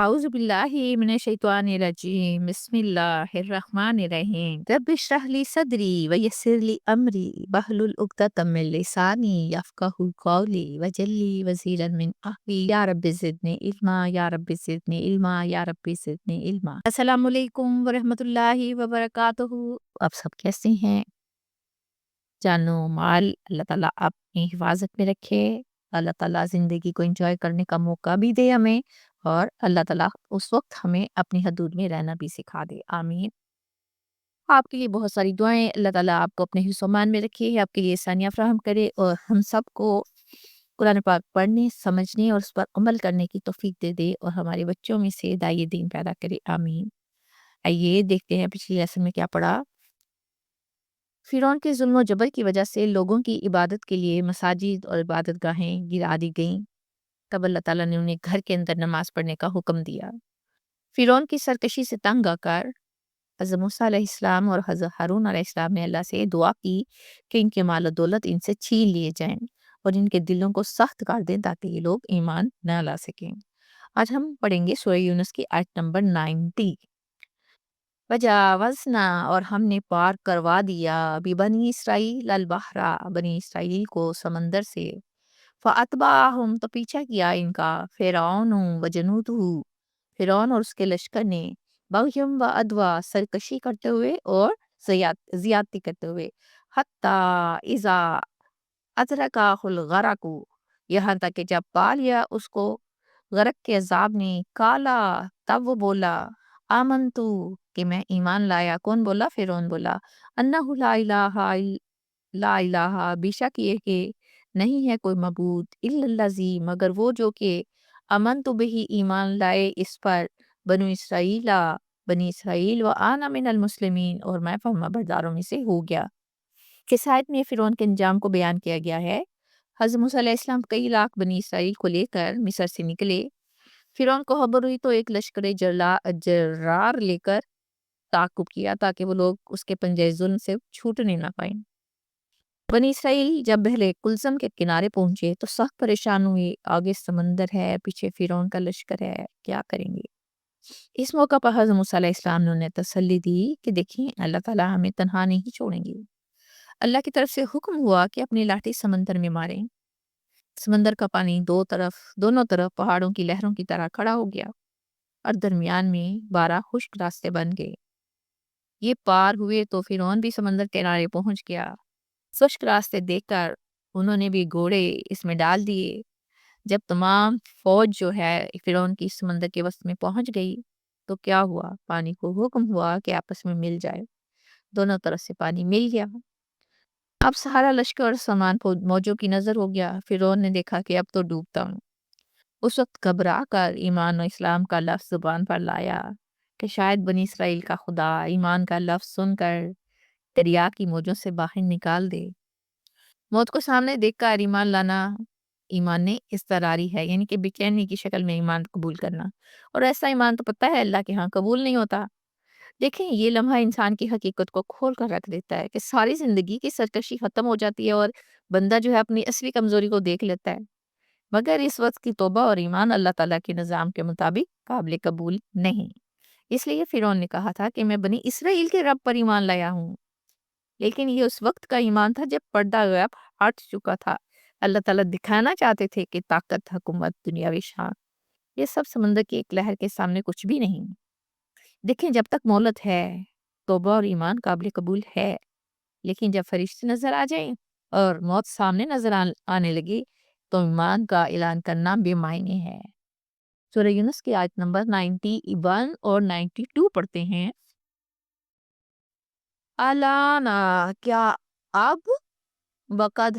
أعوذ بالله من الشيطان الرجيم بسم الله الرحمن الرحيم رب اشرح لي صدري ويسر لي أمري واحلل عقدة من لساني يفقهوا قولي واجعل لي وزيرا من أهلي يا رب زدني علما يا رب زدني علما يا رب زدنی علما۔ السلام علیکم ورحمۃ اللہ وبرکاتہ۔ آپ سب کیسے ہیں؟ جانو مال اللہ تعالیٰ اپنی حفاظت میں رکھے۔ اللہ تعالیٰ زندگی کو انجوائے کرنے کا موقع بھی دے ہمیں، اور اللہ تعالیٰ اس وقت ہمیں اپنی حدود میں رہنا بھی سکھا دے، آمین۔ آپ کے لیے بہت ساری دعائیں، اللہ تعالیٰ آپ کو اپنے حفظ و امان میں رکھے، آپ کے لیے آسانیاں فراہم کرے، اور ہم سب کو قرآن پاک پڑھنے، سمجھنے اور اس پر عمل کرنے کی توفیق دے دے، اور ہمارے بچوں میں سے داعی دین پیدا کرے، آمین۔ آئیے دیکھتے ہیں پچھلی لیسن میں کیا پڑھا۔ فرعون کے ظلم و جبر کی وجہ سے لوگوں کی عبادت کے لیے مساجد اور عبادت گاہیں گرا دی گئیں۔ تب اللہ تعالیٰ نے انہیں گھر کے اندر نماز پڑھنے کا حکم دیا۔ فرعون کی سرکشی سے تنگ آ کر حضرت موسیٰ علیہ السلام اور حضرت ہارون علیہ السلام نے اللہ سے دعا کی کہ ان کے مال و دولت ان سے چھین لیے جائیں اور ان کے دلوں کو سخت کر دیں تاکہ یہ لوگ ایمان نہ لا سکیں۔ آج ہم پڑھیں گے سورہ یونس کی آیت نمبر 90۔ وجاوزنا، اور ہم نے پار کروا دیا، بنی اسرائیل البحر، بنی اسرائیل کو سمندر سے، فاتبعہم، تو پیچھا کیا ان کا، فرعون وجنودہ، فرعون اور اس کے لشکر نے، بغیم و عدوہ، سرکشی کرتے ہوئے اور زیادتی کرتے ہوئے، حتی اذا ادرکہ الغرق، یہاں تک کہ جب پا لیا اس کو غرق کے عذاب نے، کالا، تب وہ بولا، آمنتو، کہ میں ایمان لایا۔ کون بولا؟ فرعون بولا، انہ لا الہ، بے شک یہ کہ نہیں ہے کوئی معبود، الا الذی، مگر وہ جو کہ امنت بہ، ایمان لائے اس پر، بنو اسرائیل، بنی اسرائیل، وانا من المسلمین، اور میں فرما برداروں میں سے ہو گیا۔ اس آیت میں فرعون کے انجام کو بیان کیا گیا ہے۔ حضرت موسیٰ علیہ السلام کئی لاکھ بنی اسرائیل کو لے کر مصر سے نکلے۔ فرعون کو خبر ہوئی تو ایک لشکر جرار لے کر تعاقب کیا تاکہ وہ لوگ اس کے پنجے ظلم سے چھوٹنے نہ پائیں۔ بنی اسرائیل جب بحر کلثم کے کنارے پہنچے تو سخت پریشان ہوئے، آگے سمندر ہے، پیچھے فرعون کا لشکر ہے، کیا کریں گے؟ اس موقع پر حضرت موسیٰ علیہ السلام نے انہیں تسلی دی کہ دیکھیں اللہ تعالیٰ ہمیں تنہا نہیں چھوڑیں گے۔ اللہ کی طرف سے حکم ہوا کہ اپنی لاٹھی سمندر میں ماریں۔ سمندر کا پانی دونوں طرف پہاڑوں کی لہروں کی طرح کھڑا ہو گیا، اور درمیان میں 12 خشک راستے بن گئے۔ یہ پار ہوئے تو فرعون بھی سمندر کنارے پہنچ گیا۔ خشک راستے دیکھ کر انہوں نے بھی گھوڑے اس میں ڈال دیے۔ جب تمام فوج جو ہے فرعون کی سمندر کے وسط میں پہنچ گئی تو کیا ہوا؟ پانی کو حکم ہوا کہ آپس میں مل جائے۔ دونوں طرف سے پانی مل گیا۔ اب سارا لشکر اور سامان موجوں کی نظر ہو گیا۔ فرعون نے دیکھا کہ اب تو ڈوبتا ہوں۔ اس وقت گھبرا کر ایمان و اسلام کا لفظ زبان پر لایا کہ شاید بنی اسرائیل کا خدا ایمان کا لفظ سن کر دریا کی موجوں سے باہر نکال دے۔ موت کو سامنے دیکھ کر ایمان لانا ایمان نے اضطراری ہے، یعنی کہ بے چینی کی شکل میں ایمان قبول کرنا، اور ایسا ایمان تو پتہ ہے اللہ کے ہاں قبول نہیں ہوتا۔ دیکھیں یہ لمحہ انسان کی حقیقت کو کھول کر رکھ دیتا ہے کہ ساری زندگی کی سرکشی ختم ہو جاتی ہے، اور بندہ جو ہے اپنی اصلی کمزوری کو دیکھ لیتا ہے، مگر اس وقت کی توبہ اور ایمان اللہ تعالیٰ کے نظام کے مطابق قابل قبول نہیں۔ اس لیے فرعون نے کہا تھا کہ میں بنی اسرائیل کے رب پر ایمان لایا ہوں، لیکن یہ اس وقت کا ایمان تھا جب پردہ غیب ہٹ چکا تھا۔ اللہ تعالیٰ دکھانا چاہتے تھے کہ طاقت، حکومت، دنیاوی شان، یہ سب سمندر کی ایک لہر کے سامنے کچھ بھی نہیں۔ دیکھیں جب تک مہلت ہے توبہ اور ایمان قابل قبول ہے، لیکن جب فرشتے نظر آ جائیں اور موت سامنے نظر آنے لگی تو ایمان کا اعلان کرنا بے معنی ہے۔ سورہ یونس کی آیت نمبر 91 اور 92 پڑھتے ہیں۔ الانا، کیا اب، وقد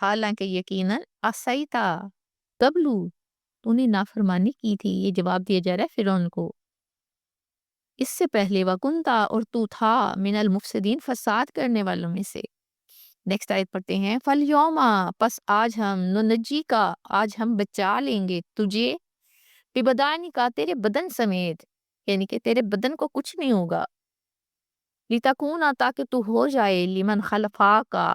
حالانکہ یقیناً، عصیتا، قبلو، تو نے نافرمانی کی تھی۔ یہ جواب دیا جا رہا ہے فرعون کو، اس سے پہلے وکنتا، اور تو تھا، من المفسدین، فساد کرنے والوں میں سے۔ نیکسٹ آیت پڑھتے ہیں، فالیوما، پس آج ہم، ننجی کا، آج ہم بچا لیں گے تجھے، ببدانی کا، تیرے بدن سمیت، یعنی کہ تیرے بدن کو کچھ نہیں ہوگا، لتکونا، تاکہ تو ہو جائے، لمن خلفا کا،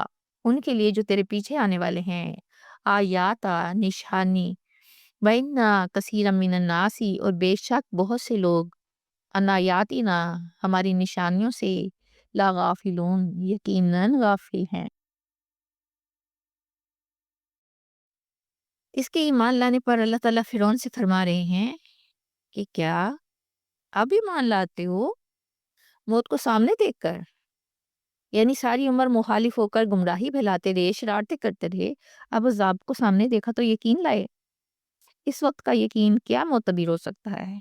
ان کے لیے جو تیرے پیچھے آنے والے ہیں، آیاتا، نشانی، وَإِنَّ كَثِيرًا مِّنَ النَّاسِ اور بے شک بہت سے لوگ عَنْ آیاتِنَا ہماری نشانیوں سے لَغَافِلُونَ یقیناً غافل ہیں۔ اس کے ایمان لانے پر اللہ تعالیٰ فرعون سے فرما رہے ہیں کہ کیا اب ایمان لاتے ہو موت کو سامنے دیکھ کر؟ یعنی ساری عمر مخالف ہو کر گمراہی پھیلاتے رہے، شرارتیں کرتے رہے، اب عذاب کو سامنے دیکھا تو یقین لائے۔ اس وقت کا یقین کیا معتبر ہو سکتا ہے؟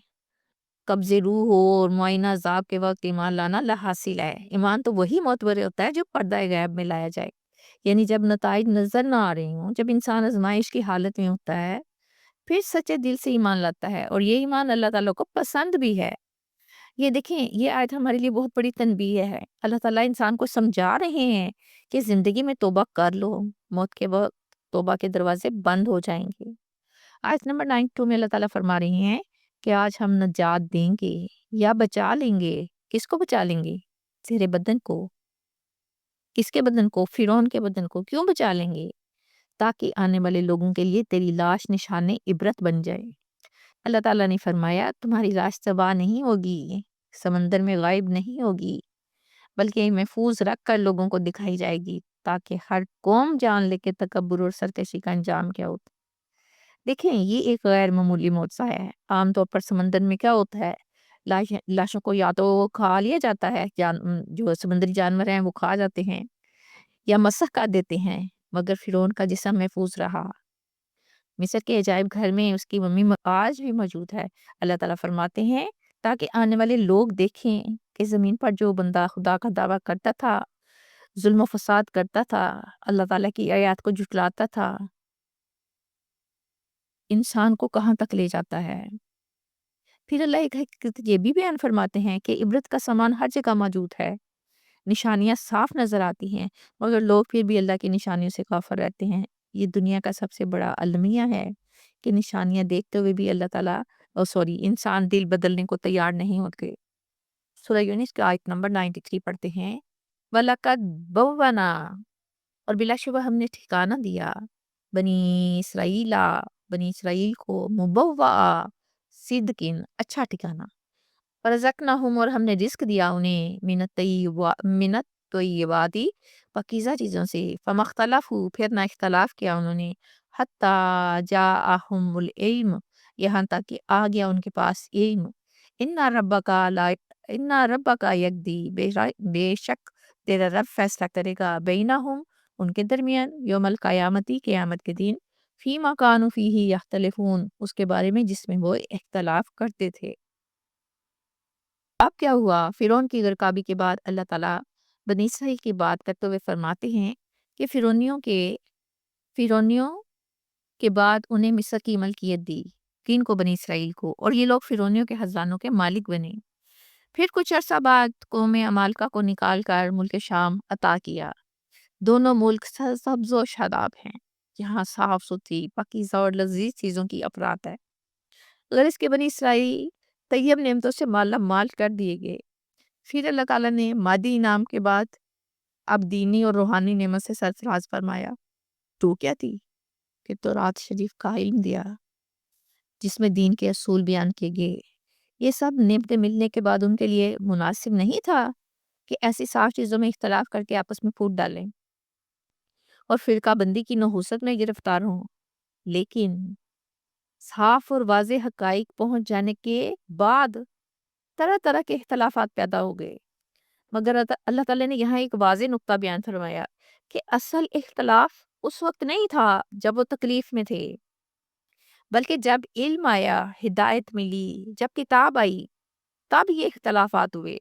قبض روح ہو اور معائنہ عذاب کے وقت ایمان لانا لاحاصل ہے۔ ایمان تو وہی معتبر ہوتا ہے جو پردہ غیب میں لایا جائے، یعنی جب نتائج نظر نہ آ رہی ہوں، جب انسان آزمائش کی حالت میں ہوتا ہے، پھر سچے دل سے ایمان لاتا ہے، اور یہ ایمان اللہ تعالیٰ کو پسند بھی ہے۔ یہ دیکھیں، یہ آیت ہمارے لیے بہت بڑی تنبیہ ہے۔ اللہ تعالیٰ انسان کو سمجھا رہے ہیں کہ زندگی میں توبہ کر لو، موت کے وقت توبہ کے دروازے بند ہو جائیں گے۔ آیت نمبر 92 میں اللہ تعالیٰ فرما رہے ہیں کہ آج ہم نجات دیں گے یا بچا لیں گے۔ کس کو بچا لیں گے؟ تیرے بدن کو۔ کس کے بدن کو؟ فرعون کے بدن کو۔ کیوں بچا لیں گے؟ تاکہ آنے والے لوگوں کے لیے تیری لاش نشان عبرت بن جائے۔ اللہ تعالیٰ نے فرمایا تمہاری لاش تباہ نہیں ہوگی، سمندر میں غائب نہیں ہوگی، بلکہ محفوظ رکھ کر لوگوں کو دکھائی جائے گی تاکہ ہر قوم جان لے کے تکبر اور سرکشی کا انجام کیا ہوتا ہے۔ دیکھیں، یہ ایک غیر معمولی معجزہ ہے۔ عام طور پر سمندر میں کیا ہوتا ہے؟ لاشوں کو یا تو کھا لیا جاتا ہے، جو سمندری جانور ہیں وہ کھا جاتے ہیں یا مسخ کر دیتے ہیں، مگر فرعون کا جسم محفوظ رہا۔ مصر کے عجائب گھر میں اس کی ممی آج بھی موجود ہے۔ اللہ تعالیٰ فرماتے ہیں تاکہ آنے والے لوگ دیکھیں کہ زمین پر جو بندہ خدا کا دعویٰ کرتا تھا، ظلم و فساد کرتا تھا، اللہ تعالیٰ کی آیات کو جھٹلاتا تھا، انسان کو کہاں تک لے جاتا ہے۔ پھر اللہ ایک حقیقت یہ بھی بیان فرماتے ہیں کہ عبرت کا سامان ہر جگہ موجود ہے، نشانیاں صاف نظر آتی ہیں، مگر لوگ پھر بھی اللہ کی نشانیوں سے غافل رہتے ہیں۔ یہ دنیا کا سب سے بڑا المیہ ہے کہ نشانیاں دیکھتے ہوئے بھی اللہ تعالیٰ انسان دل بدلنے کو تیار نہیں ہوتے۔ سورہ یونس کی آیت نمبر 93 پڑھتے ہیں، وَلَقَدْ بَوَّنَا اور بلا شبہ ہم نے ٹھکانہ دیا بنی اسرائیل کو مبوّع صدقن اچھا ٹھکانہ، ورزقناہم اور ہم نے رزق دیا انہیں من الطیبات پاکیزہ چیزوں سے، فمختلفوا پھر نہ اختلاف کیا انہوں نے، حتی جاءہم العلم یہاں تک کہ آ گیا ان کے پاس علم، ان ربک یقضی بے شک تیرا رب فیصلہ کرے گا بینہم ان کے درمیان یوم القیامتی قیامت کے دن، فیما کانوا فیہ یختلفون اس کے بارے میں جس میں وہ اختلاف کرتے تھے۔ اب کیا ہوا؟ فرعون کی غرقابی کے بعد اللہ تعالیٰ بنی اسرائیل کی بات کرتے ہوئے فرماتے ہیں کہ فرعونیوں کے بعد انہیں مصر کی ملکیت دی، کن کو؟ بنی اسرائیل کو، اور یہ لوگ فرعونیوں کے خزانوں کے مالک بنے۔ پھر کچھ عرصہ بعد قوم عمالقہ کو نکال کر ملک شام عطا کیا۔ دونوں ملک سبز و شاداب ہیں، یہاں صاف ستھری پاکیزہ اور لذیذ چیزوں کی افراط ہے۔ اگر اس کے بنی اسرائیل طیب نعمتوں سے مالا مال کر دیے گئے، پھر اللہ تعالیٰ نے مادی انعام کے بعد اب دینی اور روحانی نعمت سے سرفراز فرمایا۔ تو کیا تھی؟ کہ تورات شریف کا علم دیا جس میں دین کے اصول بیان کیے گئے۔ یہ سب نعمتیں ملنے کے بعد ان کے لیے مناسب نہیں تھا کہ ایسی صاف چیزوں میں اختلاف کر کے آپس میں پھوٹ ڈالیں اور فرقہ بندی کی نحوست میں گرفتار ہوں، لیکن صاف اور واضح حقائق پہنچ جانے کے بعد طرح طرح کے اختلافات پیدا ہو گئے، مگر اللہ تعالیٰ نے یہاں ایک واضح نقطہ بیان فرمایا کہ اصل اختلاف اس وقت نہیں تھا جب وہ تکلیف میں تھے، بلکہ جب علم آیا، ہدایت ملی، جب کتاب آئی، تب یہ اختلافات ہوئے۔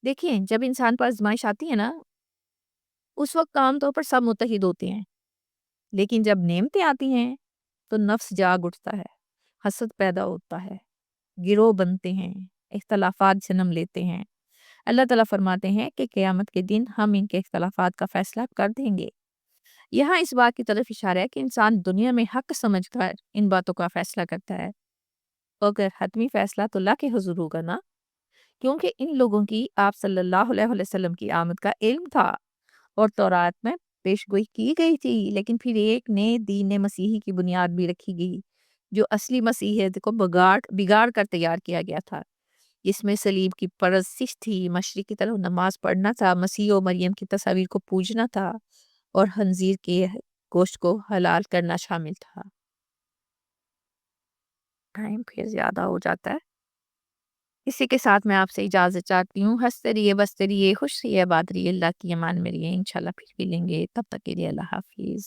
دیکھیں، جب انسان پر آزمائش آتی ہے نا، اس وقت عام طور پر سب متحد ہوتے ہیں، لیکن جب نعمتیں آتی ہیں تو نفس جاگ اٹھتا ہے، حسد پیدا ہوتا ہے، گروہ بنتے ہیں، اختلافات جنم لیتے ہیں۔ اللہ تعالیٰ فرماتے ہیں کہ قیامت کے دن ہم ان کے اختلافات کا فیصلہ کر دیں گے۔ یہاں اس بات کی طرف اشارہ ہے کہ انسان دنیا میں حق سمجھ کر ان باتوں کا فیصلہ کرتا ہے، اگر حتمی فیصلہ تو اللہ کے حضور ہوگا نا، کیونکہ ان لوگوں کی آپ صلی اللہ علیہ وسلم کی آمد کا علم تھا اور تورات میں پیش گوئی کی گئی تھی، لیکن پھر ایک نئے دین مسیحی کی بنیاد بھی رکھی گئی جو اصلی مسیحیت کو بگاڑ کر تیار کیا گیا تھا، اس میں صلیب کی پرستش تھی، مشرق کی طرف نماز پڑھنا تھا، مسیح و مریم کی تصاویر کو پوجنا تھا، اور خنزیر کے گوشت کو حلال کرنا شامل تھا۔ ٹائم پھر زیادہ ہو جاتا ہے۔ اسی کے ساتھ میں آپ سے اجازت چاہتی ہوں۔ ہنستے رہیے، بستے رہیے، خوش رہیے، آباد رہیے، اللہ کی امان میں رہیے، انشاءاللہ پھر ملیں گے، تب تک کے لیے اللہ حافظ۔